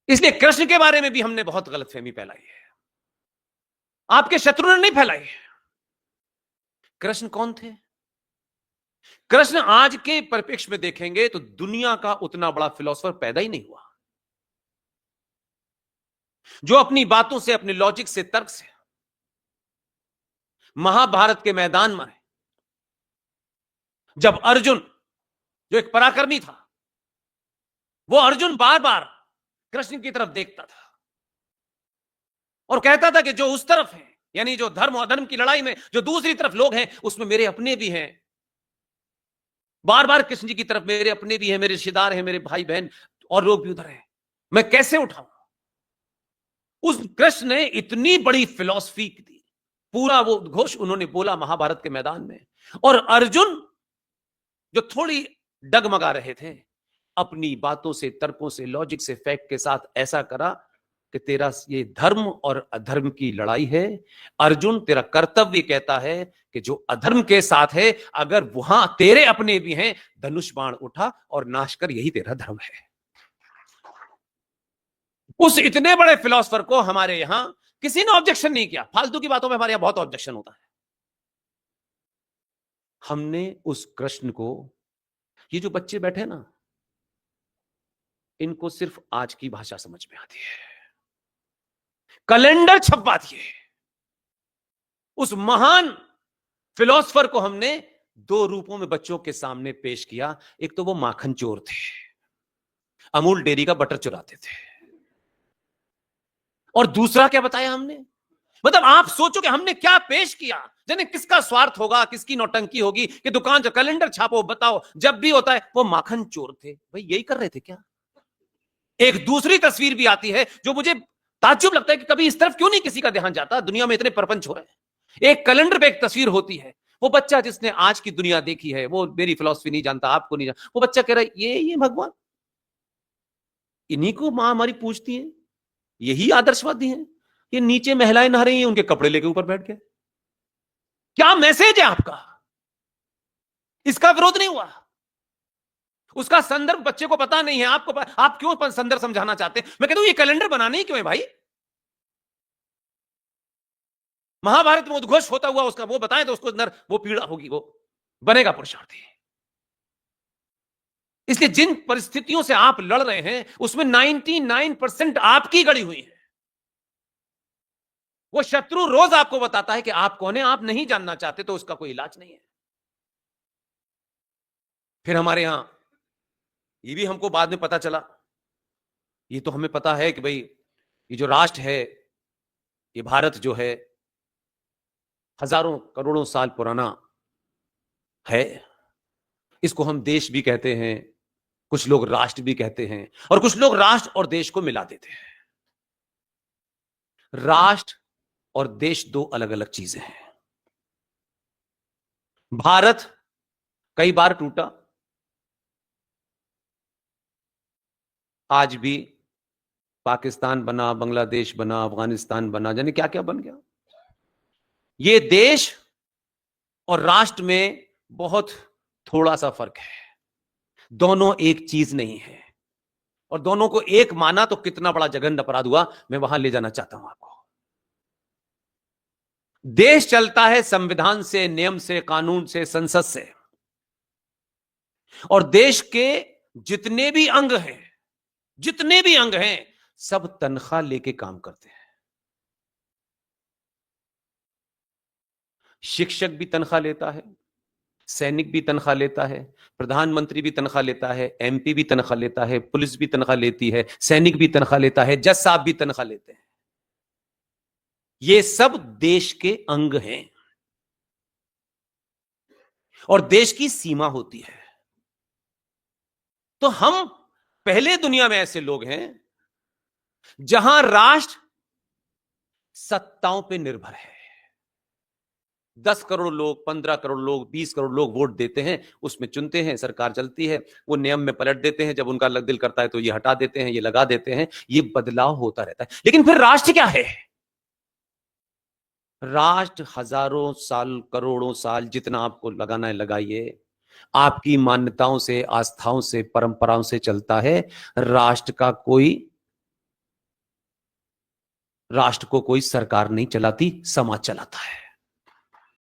इसलिए कृष्ण के बारे में भी हमने बहुत गलतफहमी फैलाई है, आपके शत्रु ने नहीं फैलाई है। कृष्ण कौन थे? कृष्ण आज के परिप्रेक्ष्य में देखेंगे तो दुनिया का उतना बड़ा फिलोसोफर पैदा ही नहीं हुआ, जो अपनी बातों से, अपने लॉजिक से, तर्क से महाभारत के मैदान में, जब अर्जुन जो एक पराक्रमी था, वो अर्जुन बार बार कृष्ण की तरफ देखता था और कहता था कि जो उस तरफ है, यानी जो धर्म और अधर्म की लड़ाई में जो दूसरी तरफ लोग हैं, उसमें मेरे अपने भी हैं। बार बार कृष्ण जी की तरफ मेरे अपने भी हैं, मेरे रिश्तेदार हैं, मेरे भाई बहन और लोग भी उधर हैं, मैं कैसे उठाऊं? उस कृष्ण ने इतनी बड़ी फिलॉसफी दी, पूरा वो घोष उन्होंने बोला महाभारत के मैदान में। और अर्जुन जो थोड़ी डगमगा रहे थे, अपनी बातों से, तर्कों से, लॉजिक से, फैक्ट के साथ ऐसा करा कि तेरा ये धर्म और अधर्म की लड़ाई है अर्जुन, तेरा कर्तव्य कहता है कि जो अधर्म के साथ है, अगर वहां तेरे अपने भी हैं, धनुष बाण उठा और नाश कर, यही तेरा धर्म है। उस इतने बड़े फिलोसफर को हमारे यहां किसी ने ऑब्जेक्शन नहीं किया। फालतू की बातों में हमारे यहां बहुत ऑब्जेक्शन होता है। हमने उस कृष्ण को, ये जो बच्चे बैठे ना, इनको सिर्फ आज की भाषा समझ में आती है, कैलेंडर छपवा दिए। उस महान फिलोसफर को हमने दो रूपों में बच्चों के सामने पेश किया। एक तो वो माखन चोर थे, अमूल डेयरी का बटर चुराते थे, और दूसरा क्या बताया हमने? मतलब आप सोचो कि हमने क्या पेश किया, जाने किसका स्वार्थ होगा, किसकी नौटंकी होगी कि दुकान से कैलेंडर छापो, बताओ जब भी होता है वो माखन चोर थे। भाई यही कर रहे थे क्या? एक दूसरी तस्वीर भी आती है जो मुझे ताज्जुब लगता है कि कभी इस तरफ क्यों नहीं किसी का ध्यान जाता। दुनिया में इतने प्रपंच हो रहे हैं, एक कैलेंडर पे एक तस्वीर होती है, वो बच्चा जिसने आज की दुनिया देखी है, वो मेरी फिलॉसफी नहीं जानता, आपको नहीं जानता, वो बच्चा कह रहा है ये भगवान, इन्हीं को मां हमारी पूछती है, यही आदर्शवादी हैं, ये नीचे महिलाएं नहा रही हैं, उनके कपड़े लेके ऊपर बैठ गए। क्या मैसेज है आपका? इसका विरोध नहीं हुआ, उसका संदर्भ बच्चे को पता नहीं है, आपको आप क्यों संदर्भ समझाना चाहते हैं? मैं कहता हूं ये कैलेंडर बनाने ही क्यों है भाई? महाभारत में उद्घोष होता हुआ उसका वो बताएं तो उसको अंदर वो पीड़ा होगी, वो बनेगा पुरुषार्थी। इसलिए जिन परिस्थितियों से आप लड़ रहे हैं उसमें 99% आपकी गड़ी हुई है। वो शत्रु रोज आपको बताता है कि आप कौन है, आप नहीं जानना चाहते तो उसका कोई इलाज नहीं है। फिर हमारे यहां ये भी हमको बाद में पता चला, ये तो हमें पता है कि भाई ये जो राष्ट्र है, ये भारत जो है, हजारों करोड़ों साल पुराना है। इसको हम देश भी कहते हैं, कुछ लोग राष्ट्र भी कहते हैं, और कुछ लोग राष्ट्र और देश को मिला देते हैं। राष्ट्र और देश दो अलग अलग चीजें हैं। भारत कई बार टूटा, आज भी पाकिस्तान बना, बांग्लादेश बना, अफगानिस्तान बना, जाने क्या क्या बन गया। ये देश और राष्ट्र में बहुत थोड़ा सा फर्क है, दोनों एक चीज नहीं है, और दोनों को एक माना तो कितना बड़ा जघन्य अपराध हुआ। मैं वहां ले जाना चाहता हूं आपको। देश चलता है संविधान से, नियम से, कानून से, संसद से, और देश के जितने भी अंग हैं, जितने भी अंग हैं, सब तनख्वाह लेके काम करते हैं। शिक्षक भी तनख्वाह लेता है, सैनिक भी तनख्वाह लेता है, प्रधानमंत्री भी तनख्वाह लेता है, एमपी भी तनख्वाह लेता है, पुलिस भी तनख्वाह लेती है, सैनिक भी तनख्वाह लेता है, जज साहब भी तनख्वाह लेते हैं। ये सब देश के अंग हैं, और देश की सीमा होती है। तो हम पहले दुनिया में ऐसे लोग हैं जहां राष्ट्र सत्ताओं पे निर्भर है। 10 करोड़ लोग, 15 करोड़ लोग, 20 करोड़ लोग वोट देते हैं, उसमें चुनते हैं, सरकार चलती है, वो नियम में पलट देते हैं, जब उनका दिल करता है तो ये हटा देते हैं, ये लगा देते हैं, ये बदलाव होता रहता है। लेकिन फिर राष्ट्र क्या है? राष्ट्र हजारों साल, करोड़ों साल, जितना आपको लगाना है लगाइए, आपकी मान्यताओं से, आस्थाओं से, परंपराओं से चलता है। राष्ट्र का कोई राष्ट्र को कोई सरकार नहीं चलाती, समाज चलाता है।